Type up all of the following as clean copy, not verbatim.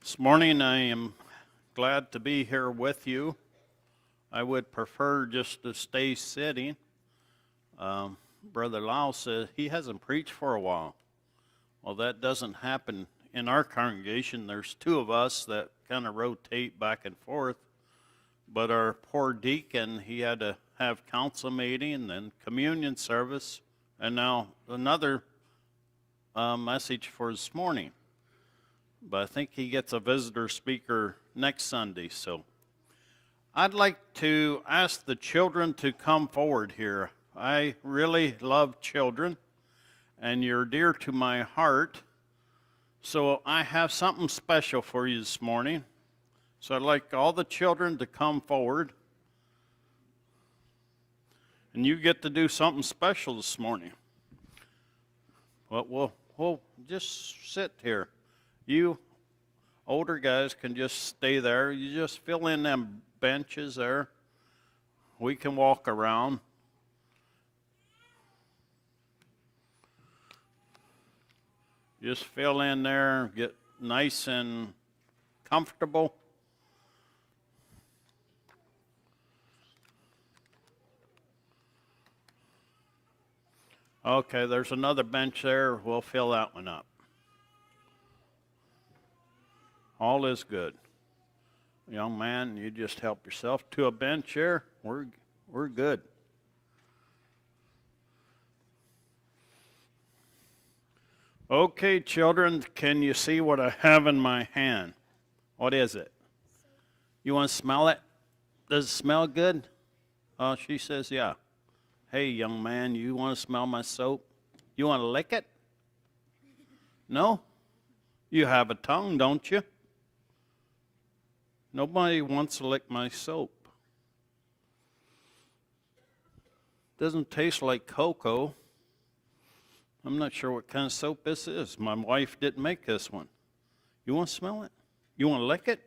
This morning I am glad to be here with you. I would prefer just to stay sitting. Brother Lau says he hasn't preached for a while. Well, that doesn't happen in our congregation. There's two of us that kind of rotate back and forth. But our poor deacon, he had to have council meeting and then communion service, and now another message for this morning. But I think he gets a visitor speaker next Sunday. So I'd like to ask the children to come forward here. I really love children, and you're dear to my heart. So I have something special for you this morning. So I'd like all the children to come forward. And you get to do something special this morning. But we'll just sit here. You older guys can just stay there. You just fill in them benches there. We can walk around. Just fill in there, get nice and comfortable. Okay, there's another bench there. We'll fill that one up. All is good. Young man, you just help yourself to a bench here. We're good. Okay, children, can you see what I have in my hand? What is it? You want to smell it? Does it smell good? Oh, she says, yeah. Hey, young man, you want to smell my soap? You want to lick it? No? You have a tongue, don't you? Nobody wants to lick my soap. Doesn't taste like cocoa. I'm not sure what kind of soap this is. My wife didn't make this one. You want to smell it? You want to lick it?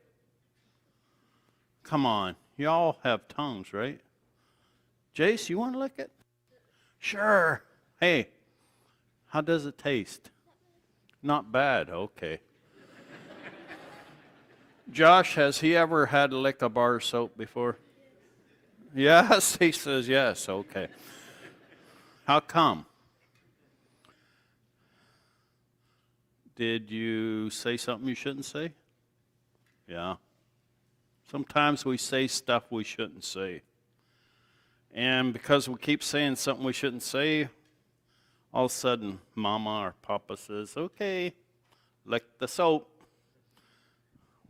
Come on. Y'all have tongues, right? Jace, you want to lick it? Sure. Hey, how does it taste? Not bad. Okay. Josh, has he ever had to lick a bar of soap before? Yes, he says yes. Okay. How come? Did you say something you shouldn't say? Yeah. Sometimes we say stuff we shouldn't say. And because we keep saying something we shouldn't say, all of a sudden Mama or Papa says, okay, lick the soap.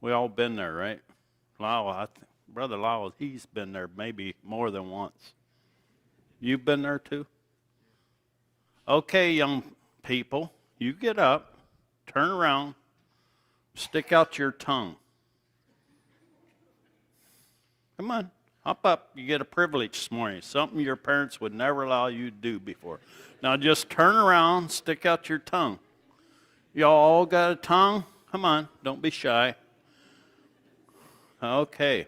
We all been there, right? Brother Lowell, he's been there maybe more than once. You've been there too? Okay, young people, you get up, turn around, stick out your tongue. Come on, hop up. You get a privilege this morning, something your parents would never allow you to do before. Now just turn around, stick out your tongue. Y'all all got a tongue? Come on, don't be shy. Okay.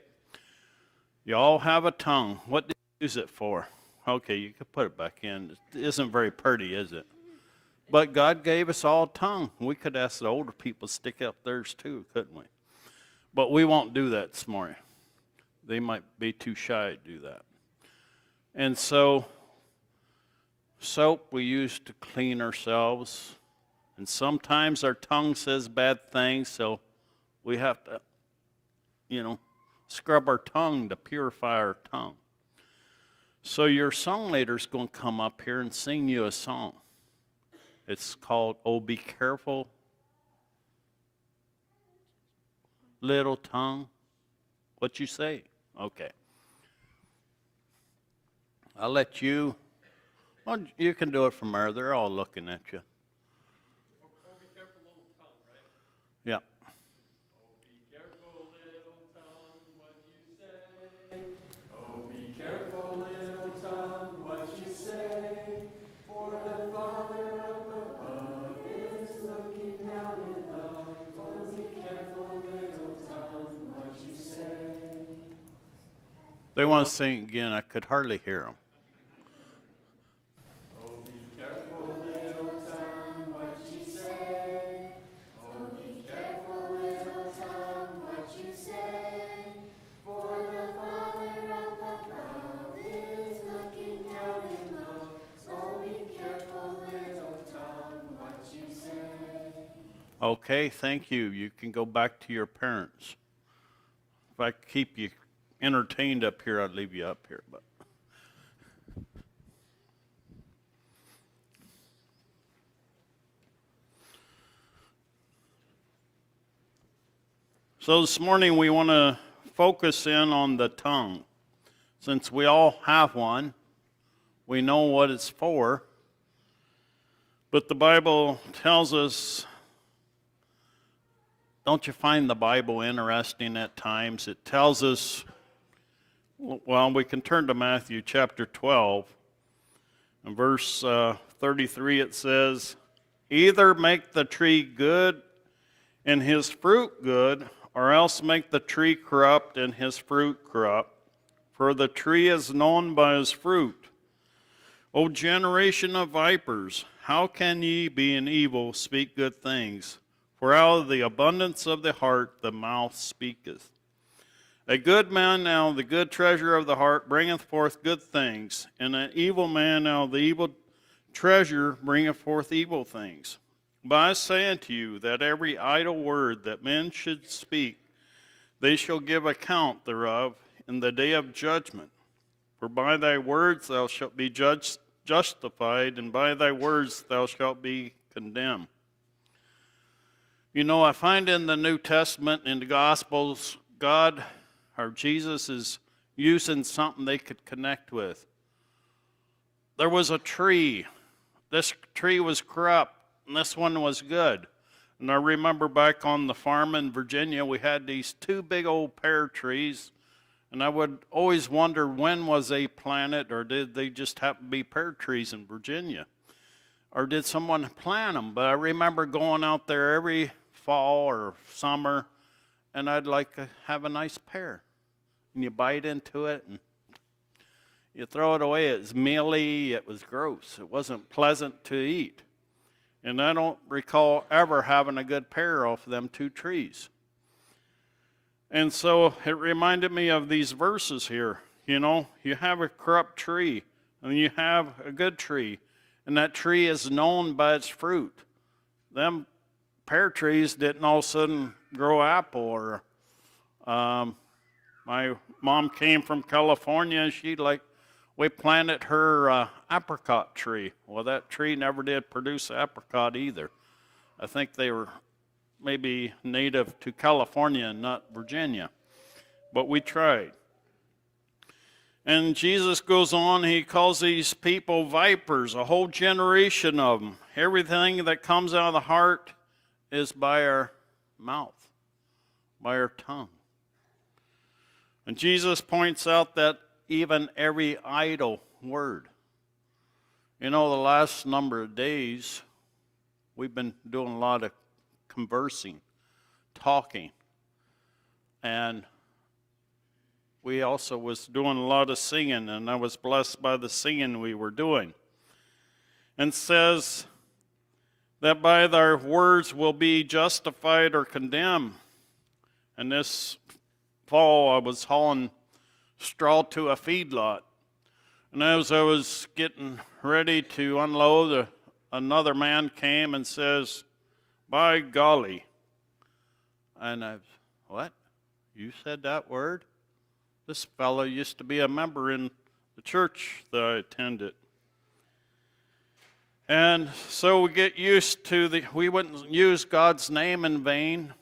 You all have a tongue. What did you use it for? Okay, you can put it back in. It isn't very pretty, is it? But God gave us all a tongue. We could ask the older people to stick up theirs too, couldn't we? But we won't do that this morning. They might be too shy to do that. And so, soap we use to clean ourselves. And sometimes our tongue says bad things, so we have to scrub our tongue to purify our tongue. So your song leader's going to come up here and sing you a song. It's called, Oh, Be Careful, Little Tongue. What you say? Okay. I'll let you, well, you can do it from there. They're all looking at you. Oh, be careful, little tongue, right? Yeah. Oh, be careful, little tongue, what you say. For the Father up above is looking down in love. Oh, be careful, little tongue, what you say. They want to sing again. I could hardly hear them. Oh, be careful, little tongue, what you say. Oh, be careful, little tongue. Okay, thank you. You can go back to your parents. If I keep you entertained up here, I'd leave you up here. But so this morning we want to focus in on the tongue. Since we all have one, we know what it's for. But the Bible tells us, don't you find the Bible interesting at times? It tells us, well, we can turn to Matthew chapter 12. In verse 33 it says, either make the tree good and his fruit good, or else make the tree corrupt and his fruit corrupt. For the tree is known by his fruit. O generation of vipers, how can ye, being evil, speak good things? For out of the abundance of the heart the mouth speaketh. A good man out of the good treasure of the heart bringeth forth good things, and an evil man out of the evil treasure bringeth forth evil things. But I say unto you that every idle word that men should speak, they shall give account thereof in the day of judgment. For by thy words thou shalt be justified, and by thy words thou shalt be condemned. You know, I find in the New Testament, in the Gospels, God or Jesus is using something they could connect with. There was a tree. This tree was corrupt, and this one was good. And I remember back on the farm in Virginia, we had these two big old pear trees, and I would always wonder when was they planted, or did they just happen to be pear trees in Virginia? Or did someone plant them? But I remember going out there every fall or summer, and I'd like to have a nice pear. And you bite into it, and you throw it away. It was mealy. It was gross. It wasn't pleasant to eat. And I don't recall ever having a good pear off of them two trees. And so it reminded me of these verses here. You know, you have a corrupt tree, and you have a good tree, and that tree is known by its fruit. Them pear trees didn't all of a sudden grow apple. Or my mom came from California, and we planted her apricot tree. Well, that tree never did produce apricot either. I think they were maybe native to California and not Virginia. But we tried. And Jesus goes on, he calls these people vipers, a whole generation of them. Everything that comes out of the heart is by our mouth, by our tongue. And Jesus points out that even every idle word. You know, the last number of days, we've been doing a lot of conversing, talking. And we also was doing a lot of singing, and I was blessed by the singing we were doing. And says that by their words will be justified or condemned. And this fall I was hauling straw to a feedlot. And as I was getting ready to unload, another man came and says, by golly. And I, what? You said that word? This fellow used to be a member in the church that I attended. And so we get used to we wouldn't use God's name in vain,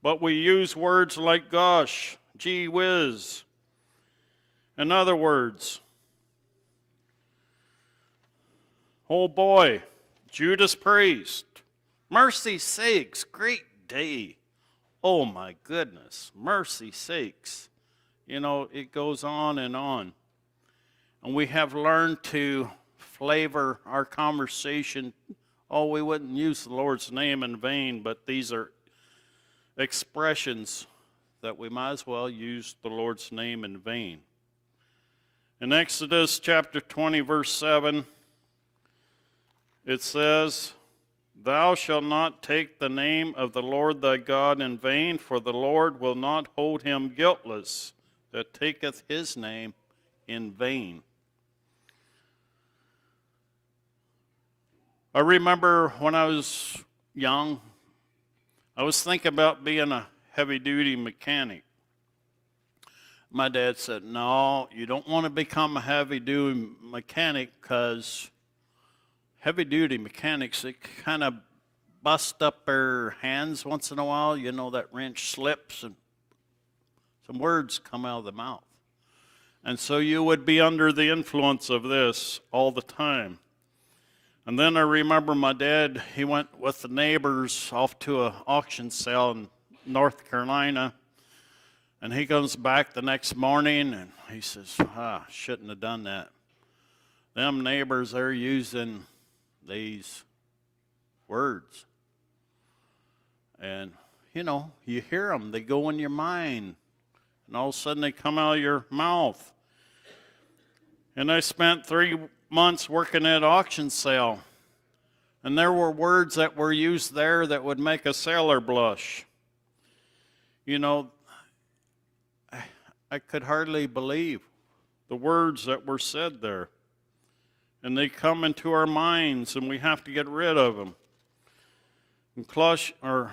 but we use words like gosh, gee whiz, and other words. Oh boy, Judas Priest, mercy sakes, great day. Oh my goodness, mercy sakes. You know, it goes on. And we have learned to flavor our conversation. Oh, we wouldn't use the Lord's name in vain, but these are expressions that we might as well use the Lord's name in vain. In Exodus chapter 20, verse 7, it says, thou shalt not take the name of the Lord thy God in vain, for the Lord will not hold him guiltless that taketh his name in vain. I remember when I was young, I was thinking about being a heavy-duty mechanic. My dad said, no, you don't want to become a heavy-duty mechanic because heavy-duty mechanics, they kind of bust up their hands once in a while. You know, that wrench slips and some words come out of the mouth. And so you would be under the influence of this all the time. And then I remember my dad, he went with the neighbors off to an auction sale in North Carolina. And he comes back the next morning and he says, shouldn't have done that. Them neighbors, they're using these words. And, you know, you hear them, they go in your mind. And all of a sudden they come out of your mouth. And I spent 3 months working at auction sale. And there were words that were used there that would make a sailor blush. You know, I could hardly believe the words that were said there. And they come into our minds and we have to get rid of them. In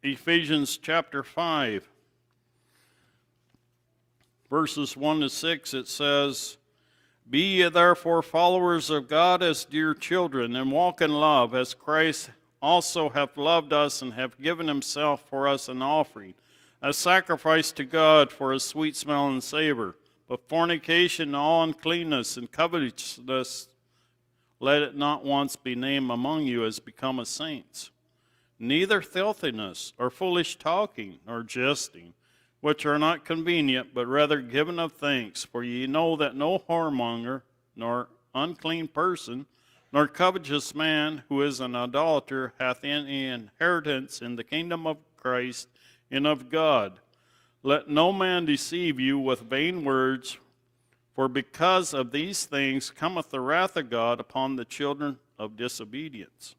Ephesians chapter 5, verses 1 to 6, it says, Be ye therefore followers of God as dear children, and walk in love, as Christ also hath loved us, and hath given himself for us an offering, a sacrifice to God for a sweet smelling savor. But fornication, and all uncleanness, and covetousness, let it not once be named among you as becometh saints. Neither filthiness, or foolish talking, nor jesting, which are not convenient, but rather given of thanks. For ye know that no whoremonger, nor unclean person, nor covetous man, who is an idolater, hath any inheritance in the kingdom of Christ and of God. Let no man deceive you with vain words, for because of these things cometh the wrath of God upon the children of disobedience.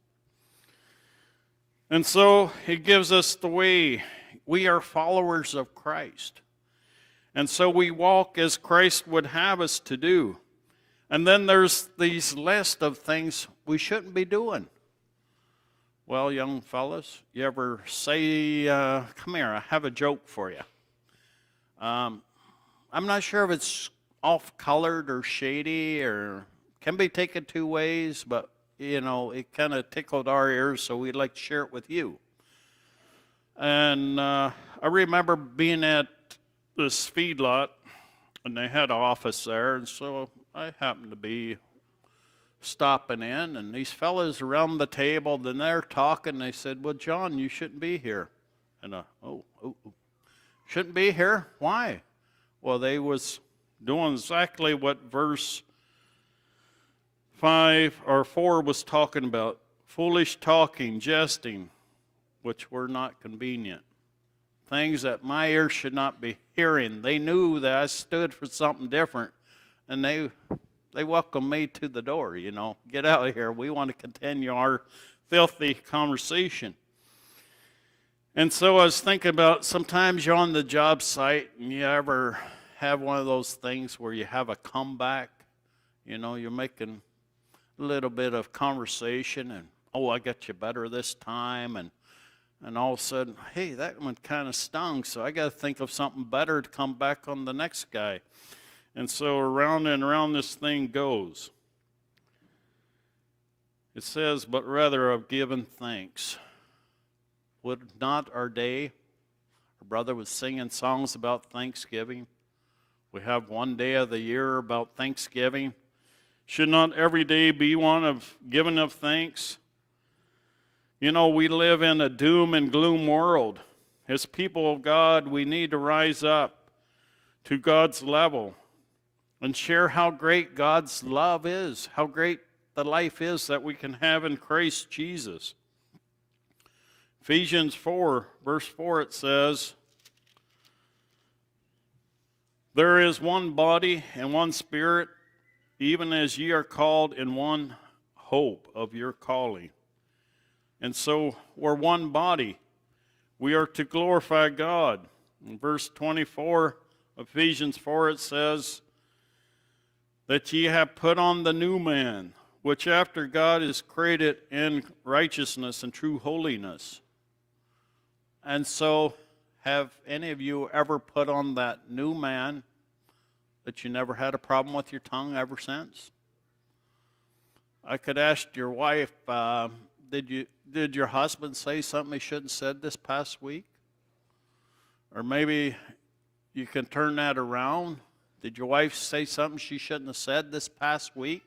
And so it gives us the way. We are followers of Christ. And so we walk as Christ would have us to do. And then there's these list of things we shouldn't be doing. Well, young fellas, you ever say, come here, I have a joke for you. I'm not sure if it's off-colored or shady or can be taken two ways, but, you know, it kind of tickled our ears, so we'd like to share it with you. And I remember being at this feedlot, and they had an office there, and so I happened to be stopping in, and these fellas around the table, then they're talking, they said, well, John, you shouldn't be here. And shouldn't be here? Why? Well, they was doing exactly what verse 5 or 4 was talking about. Foolish talking, jesting, which were not convenient. Things that my ears should not be hearing. They knew that I stood for something different, and they welcomed me to the door, you know. Get out of here. We want to continue our filthy conversation. And so I was thinking about sometimes you're on the job site and you ever have one of those things where you have a comeback. You know, you're making a little bit of conversation and, oh, I got you better this time. And all of a sudden, hey, that one kind of stung, so I got to think of something better to come back on the next guy. And so around and around this thing goes. It says, but rather of giving thanks. Would not our day, our brother was singing songs about Thanksgiving. We have one day of the year about Thanksgiving. Should not every day be one of giving of thanks? You know, we live in a doom and gloom world. As people of God, we need to rise up to God's level and share how great God's love is, how great the life is that we can have in Christ Jesus. Ephesians 4, verse 4, it says, there is one body and one spirit, even as ye are called in one hope of your calling. And so we're one body. We are to glorify God. In verse 24 of Ephesians 4, it says, that ye have put on the new man, which after God is created in righteousness and true holiness. And so, have any of you ever put on that new man that you never had a problem with your tongue ever since? I could ask your wife, did your husband say something he shouldn't have said this past week? Or maybe you can turn that around. Did your wife say something she shouldn't have said this past week?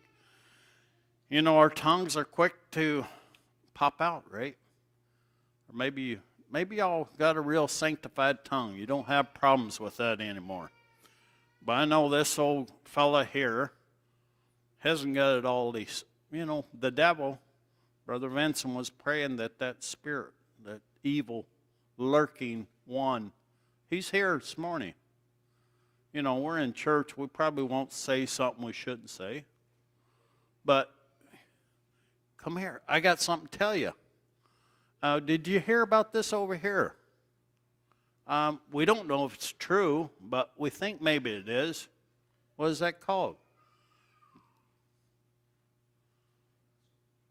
You know, our tongues are quick to pop out, right? Or maybe y'all got a real sanctified tongue. You don't have problems with that anymore. But I know this old fella here hasn't got it all these. You know, the devil, Brother Vincent was praying that spirit, that evil, lurking one, he's here this morning. You know, we're in church. We probably won't say something we shouldn't say. But come here. I got something to tell you. Did you hear about this over here? We don't know if it's true, but we think maybe it is. What is that called?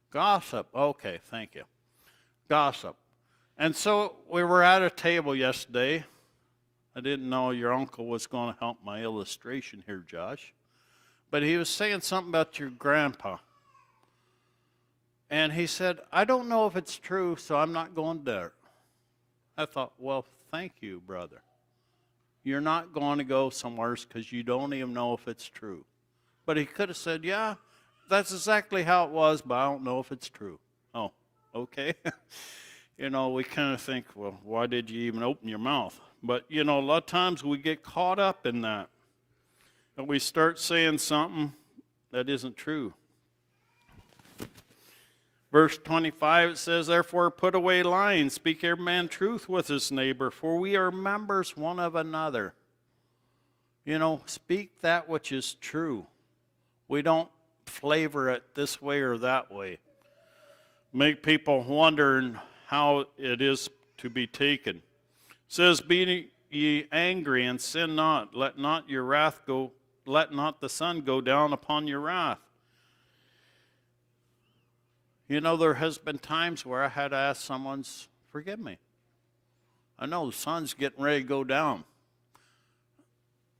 Gossip. Okay, thank you. Gossip. And so we were at a table yesterday. I didn't know your uncle was going to help my illustration here, Josh. But he was saying something about your grandpa. And he said, I don't know if it's true, so I'm not going there. I thought, well, thank you, brother. You're not going to go somewhere because you don't even know if it's true. But he could have said, yeah, that's exactly how it was, but I don't know if it's true. Oh, okay. You know, we kind of think, well, why did you even open your mouth? But, you know, a lot of times we get caught up in that. And we start saying something that isn't true. Verse 25, it says, therefore put away lying, speak every man truth with his neighbor, for we are members one of another. You know, speak that which is true. We don't flavor it this way or that way. Make people wonder how it is to be taken. It says, be ye angry and sin not. Let not the sun go down upon your wrath. You know, there has been times where I had to ask someone's, forgive me. I know the sun's getting ready to go down.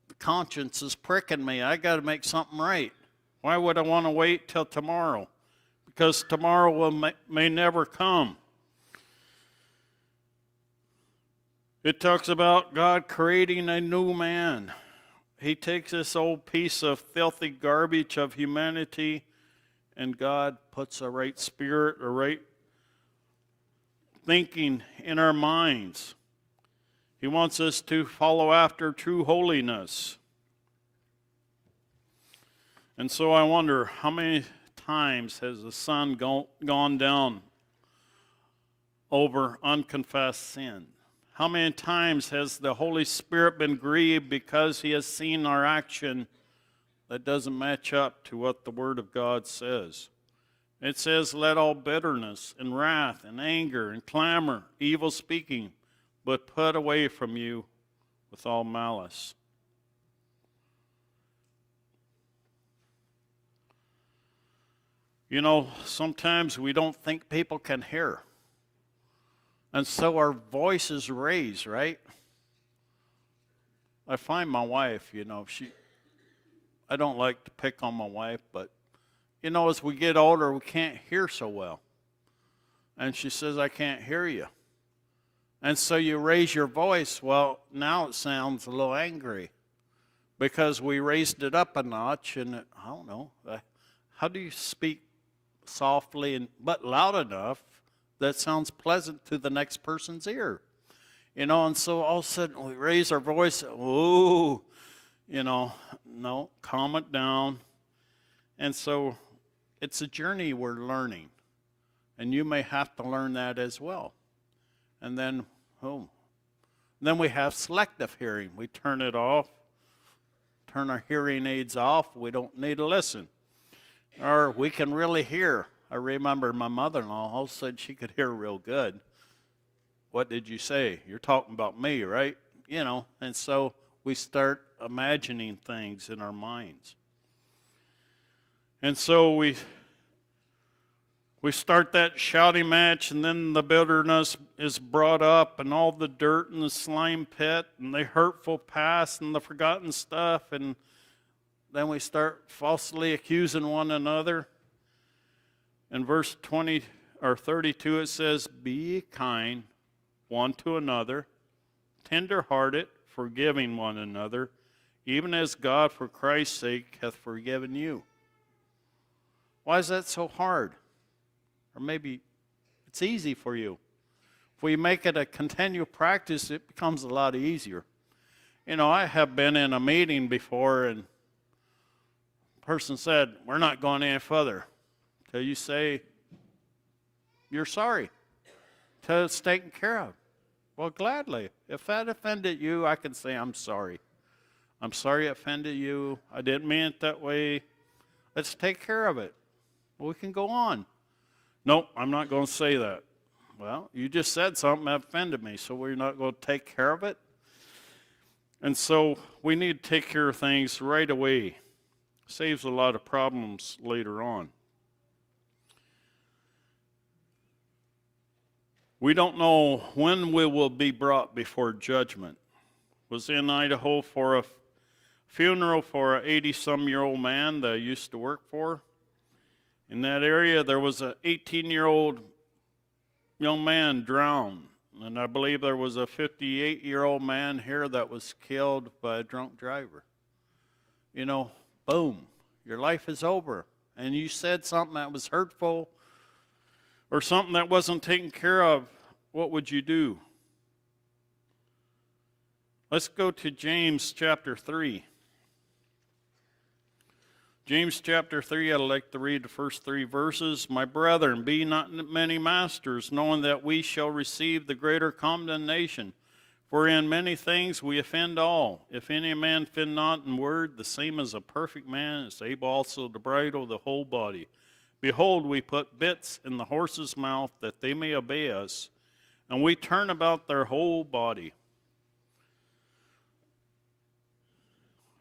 The conscience is pricking me. I got to make something right. Why would I want to wait till tomorrow? Because tomorrow may never come. It talks about God creating a new man. He takes this old piece of filthy garbage of humanity, and God puts a right spirit, a right thinking in our minds. He wants us to follow after true holiness. And so I wonder, how many times has the sun gone down over unconfessed sin? How many times has the Holy Spirit been grieved because he has seen our action that doesn't match up to what the Word of God says? It says, let all bitterness and wrath and anger and clamor, evil speaking, but put away from you with all malice. You know, sometimes we don't think people can hear. And so our voice is raised, right? I find my wife, you know, I don't like to pick on my wife, but, you know, as we get older, we can't hear so well. And she says, I can't hear you. And so you raise your voice. Well, now it sounds a little angry because we raised it up a notch, and I don't know. How do you speak softly but loud enough that sounds pleasant to the next person's ear? You know, and so all of a sudden we raise our voice, ooh, you know, no, calm it down. And so it's a journey we're learning. And you may have to learn that as well. And then we have selective hearing. We turn it off, turn our hearing aids off. We don't need to listen. Or we can really hear. I remember my mother-in-law, all of a sudden she could hear real good. What did you say? You're talking about me, right? You know, and so we start imagining things in our minds. And so We start that shouting match, and then the bitterness is brought up, and all the dirt and the slime pit, and the hurtful past, and the forgotten stuff, and then we start falsely accusing one another. In verse 20 or 32, it says, "Be kind one to another, tender-hearted, forgiving one another, even as God for Christ's sake hath forgiven you." Why is that so hard? Or maybe it's easy for you. If we make it a continual practice, it becomes a lot easier. You know, I have been in a meeting before, and a person said, "We're not going any further till you say you're sorry, till it's taken care of." Well, gladly. If that offended you, I can say, "I'm sorry. I'm sorry it offended you. I didn't mean it that way. Let's take care of it. We can go on." "Nope, I'm not going to say that." Well, you just said something that offended me, so we're not going to take care of it? And so we need to take care of things right away. Saves a lot of problems later on. We don't know when we will be brought before judgment. Was in Idaho for a funeral for an 80-some-year-old man that I used to work for. In that area, there was an 18-year-old young man drowned, and I believe there was a 58-year-old man here that was killed by a drunk driver. You know, boom, your life is over, and you said something that was hurtful or something that wasn't taken care of. What would you do? Let's go to James chapter 3. James chapter 3, I'd like to read the first 3 verses. "My brethren, be not many masters, knowing that we shall receive the greater condemnation. For in many things we offend all. If any man offend not in word, the same as a perfect man is able also to bridle the whole body. Behold, we put bits in the horse's mouth that they may obey us, and we turn about their whole body."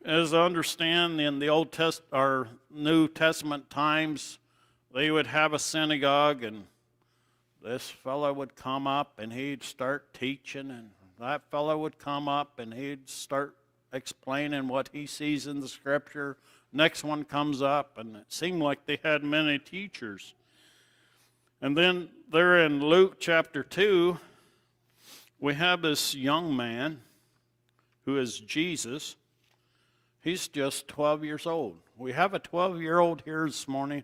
As I understand, in the New Testament times, they would have a synagogue, and this fellow would come up and he'd start teaching, and that fellow would come up and he'd start explaining what he sees in the scripture. Next one comes up, and it seemed like they had many teachers. And then there in Luke chapter 2, we have this young man who is Jesus. He's just 12 years old. We have a 12-year-old here this morning.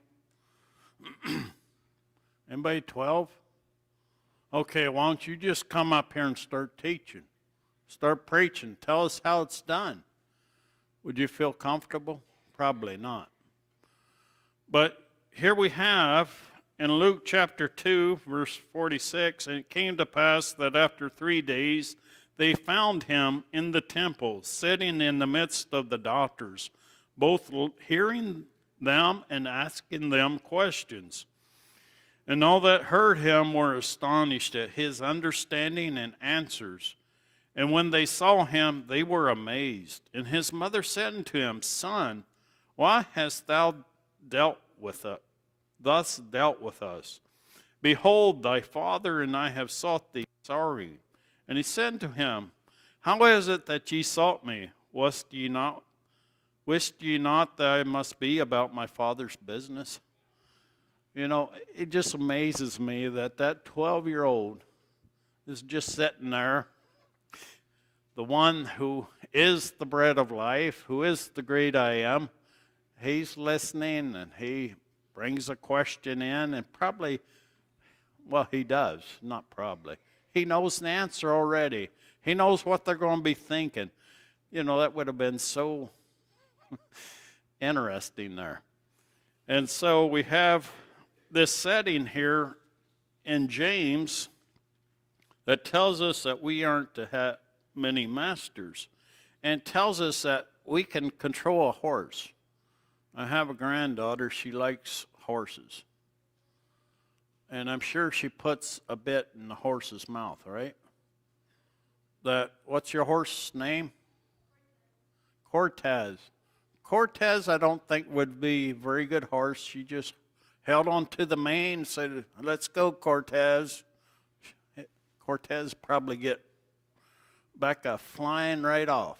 Anybody 12? Okay, why don't you just come up here and start teaching? Start preaching. Tell us how it's done. Would you feel comfortable? Probably not. But here we have in Luke chapter 2, verse 46, "And it came to pass that after 3 days they found him in the temple, sitting in the midst of the doctors, both hearing them and asking them questions. And all that heard him were astonished at his understanding and answers. And when they saw him, they were amazed. And his mother said unto him, Son, why hast thou thus dealt with us? Behold, thy father and I have sought thee sorry. And he said to him, How is it that ye sought me? Wist ye not that I must be about my father's business? You know, it just amazes me that 12-year-old is just sitting there, the one who is the bread of life, who is the great I am. He's listening, and he brings a question in, and probably, well, he does, not probably. He knows the answer already. He knows what they're going to be thinking. You know, that would have been so interesting there. And so we have this setting here in James that tells us that we aren't to have many masters, and tells us that we can control a horse. I have a granddaughter, she likes horses. And I'm sure she puts a bit in the horse's mouth, right? What's your horse's name? Cortez. Cortez, I don't think would be a very good horse. She just held on to the mane, said, "Let's go, Cortez." Cortez probably get back flying right off.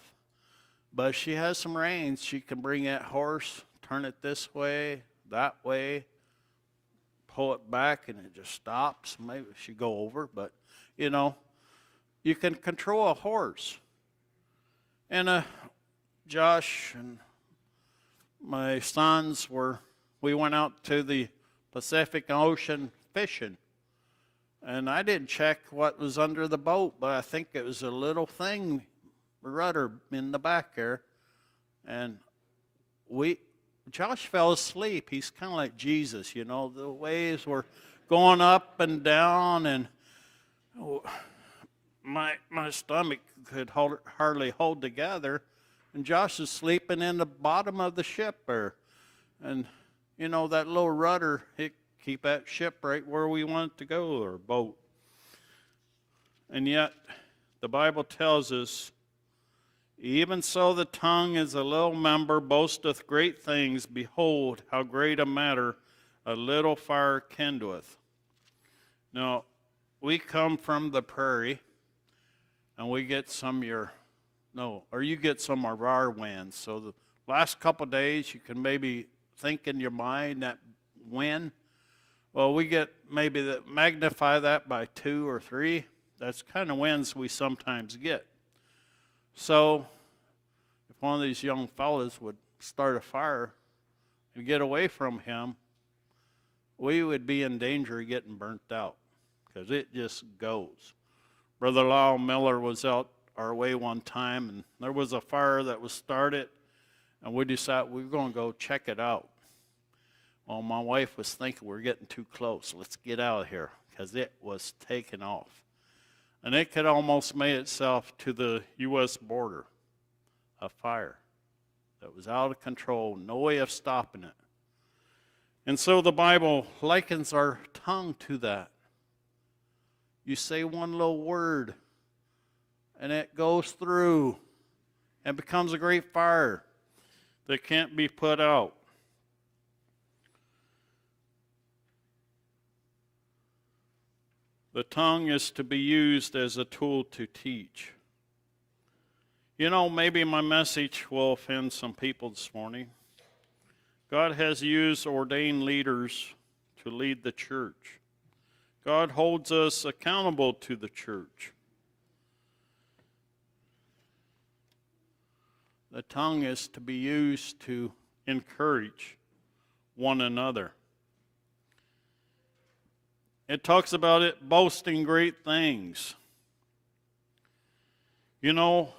But she has some reins. She can bring that horse, turn it this way, that way, pull it back, and it just stops. Maybe she go over, but, you know, you can control a horse. And Josh and my sons we went out to the Pacific Ocean fishing. And I didn't check what was under the boat, but I think it was a little thing, rudder in the back there. And Josh fell asleep. He's kind of like Jesus, you know. The waves were going up and down, and my stomach could hardly hold together. And Josh is sleeping in the bottom of the ship there. And, you know, that little rudder, it keep that ship right where we want it to go, or boat. And yet, the Bible tells us, even so the tongue is a little member, boasteth great things. Behold, how great a matter a little fire kindleth. Now, we come from the prairie, and we get some you get some of our winds. So the last couple of days, you can maybe think in your mind that wind. Well, we get maybe magnify that by 2 or 3. That's kind of winds we sometimes get. So if one of these young fellas would start a fire and get away from him, we would be in danger of getting burnt out, because it just goes. Brother Lyle Miller was out our way one time, and there was a fire that was started, and we decided we were going to go check it out. Well, my wife was thinking we're getting too close. Let's get out of here, because it was taking off. And it could almost made itself to the U.S. border, a fire that was out of control, no way of stopping it. And so the Bible likens our tongue to that. You say one little word, and it goes through and becomes a great fire that can't be put out. The tongue is to be used as a tool to teach. You know, maybe my message will offend some people this morning. God has used ordained leaders to lead the church. God holds us accountable to the church. The tongue is to be used to encourage one another. It talks about it boasting great things. You know,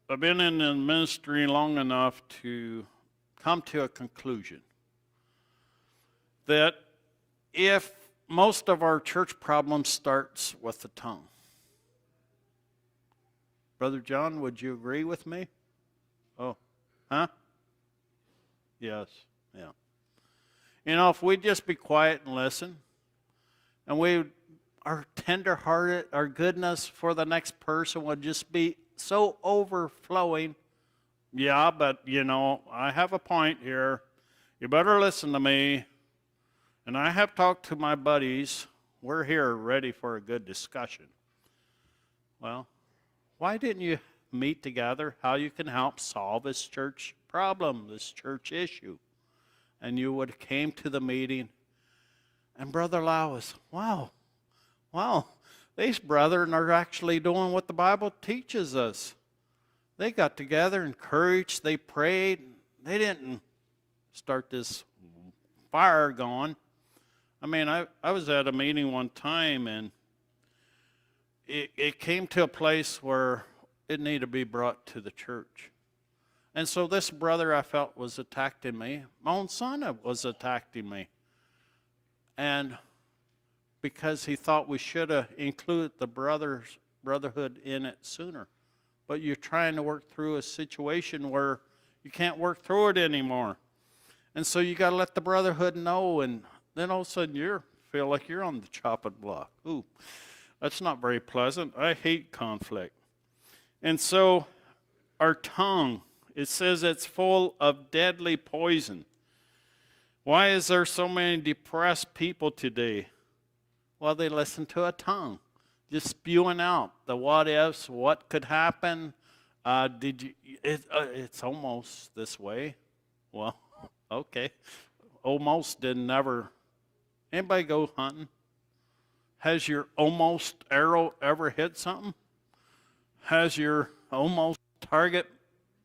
I've been in the ministry long enough to come to a conclusion that if most of our church problems starts with the tongue. Brother John, would you agree with me? Oh, huh? Yes, yeah. You know, if we'd just be quiet and listen, and our tender-hearted, our goodness for the next person would just be so overflowing. Yeah, but, you know, I have a point here. You better listen to me. And I have talked to my buddies. We're here ready for a good discussion. Well, why didn't you meet together how you can help solve this church problem, this church issue? And you would have came to the meeting. And Brother Lau was, wow, these brethren are actually doing what the Bible teaches us. They got together, encouraged, they prayed. They didn't start this fire going. I mean, I was at a meeting one time, and it came to a place where it needed to be brought to the church. And so this brother I felt was attacking me. My own son was attacking me. And because he thought we should have included the brotherhood in it sooner. But you're trying to work through a situation where you can't work through it anymore. And so you got to let the brotherhood know, and then all of a sudden you feel like you're on the chopping block. Ooh, that's not very pleasant. I hate conflict. And so our tongue, it says it's full of deadly poison. Why is there so many depressed people today? Well, they listen to a tongue, just spewing out the what ifs, what could happen. It's almost this way. Well, okay. Almost didn't never. Anybody go hunting? Has your almost arrow ever hit something? Has your almost target,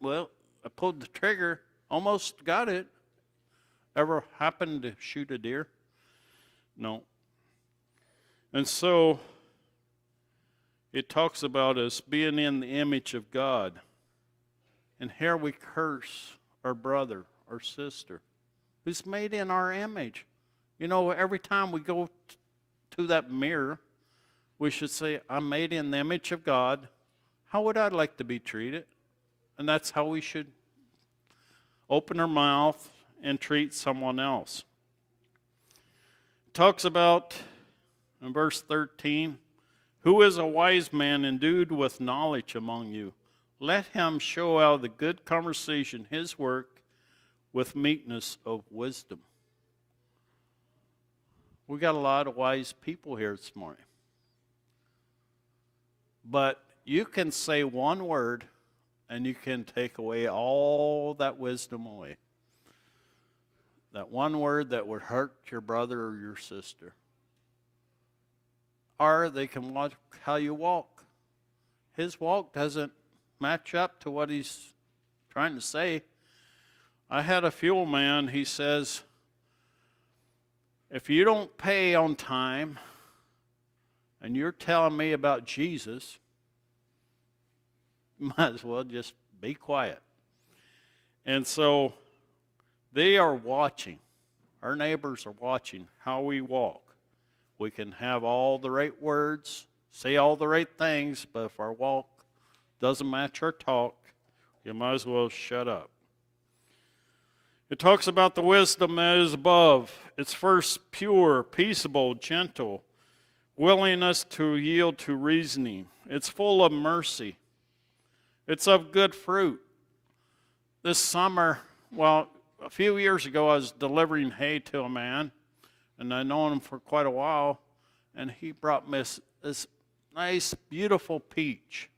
well, I pulled the trigger, almost got it. Ever happened to shoot a deer? No. And so it talks about us being in the image of God. And here we curse our brother, our sister, who's made in our image. You know, every time we go to that mirror, we should say, I'm made in the image of God. How would I like to be treated? And that's how we should open our mouth and treat someone else. It talks about, in verse 13, who is a wise man endued with knowledge among you? Let him show out the good conversation, his work, with meekness of wisdom. We got a lot of wise people here this morning. But you can say one word and you can take away all that wisdom away. That one word that would hurt your brother or your sister. Or they can watch how you walk. His walk doesn't match up to what he's trying to say. I had a fuel man, he says, if you don't pay on time and you're telling me about Jesus, you might as well just be quiet. And so they are watching. Our neighbors are watching how we walk. We can have all the right words, say all the right things, but if our walk doesn't match our talk, you might as well shut up. It talks about the wisdom that is above. It's first pure, peaceable, gentle, willingness to yield to reasoning. It's full of mercy. It's of good fruit. This summer, well, a few years ago, I was delivering hay to a man, and I'd known him for quite a while, and he brought me this nice, beautiful peach.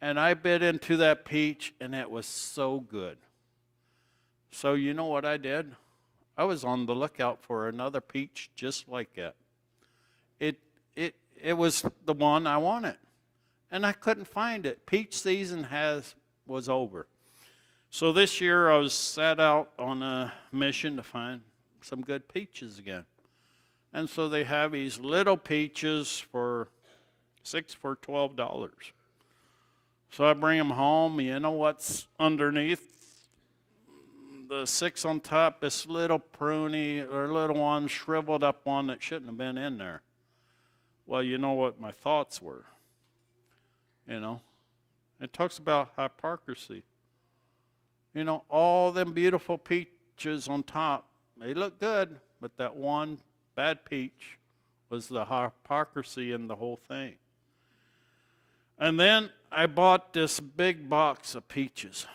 And I bit into that peach, and it was so good. So you know what I did? I was on the lookout for another peach just like that. It was the one I wanted, and I couldn't find it. Peach season was over. So this year I was set out on a mission to find some good peaches again. And so they have these little peaches for $12. So I bring them home. You know what's underneath? The 6 on top, this little pruny or little one, shriveled up one that shouldn't have been in there. Well, you know what my thoughts were. You know, it talks about hypocrisy. You know, all them beautiful peaches on top, they look good, but that one bad peach was the hypocrisy in the whole thing. And then I bought this big box of peaches.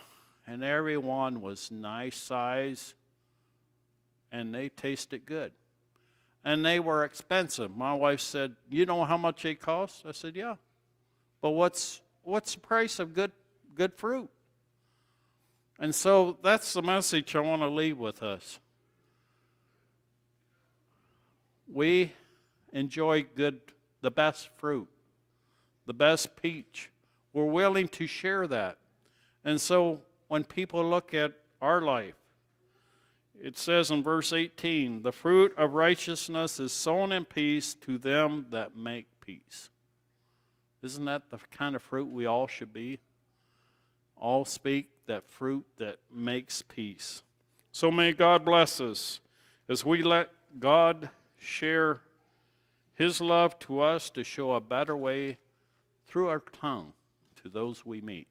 And every one was nice size, and they tasted good. And they were expensive. My wife said, you know how much they cost? I said, yeah. But what's the price of good fruit? And so that's the message I want to leave with us. We enjoy the best fruit, the best peach. We're willing to share that. And so when people look at our life, it says in verse 18, the fruit of righteousness is sown in peace to them that make peace. Isn't that the kind of fruit we all should be? All speak that fruit that makes peace. So may God bless us as we let God share his love to us to show a better way through our tongue to those we meet.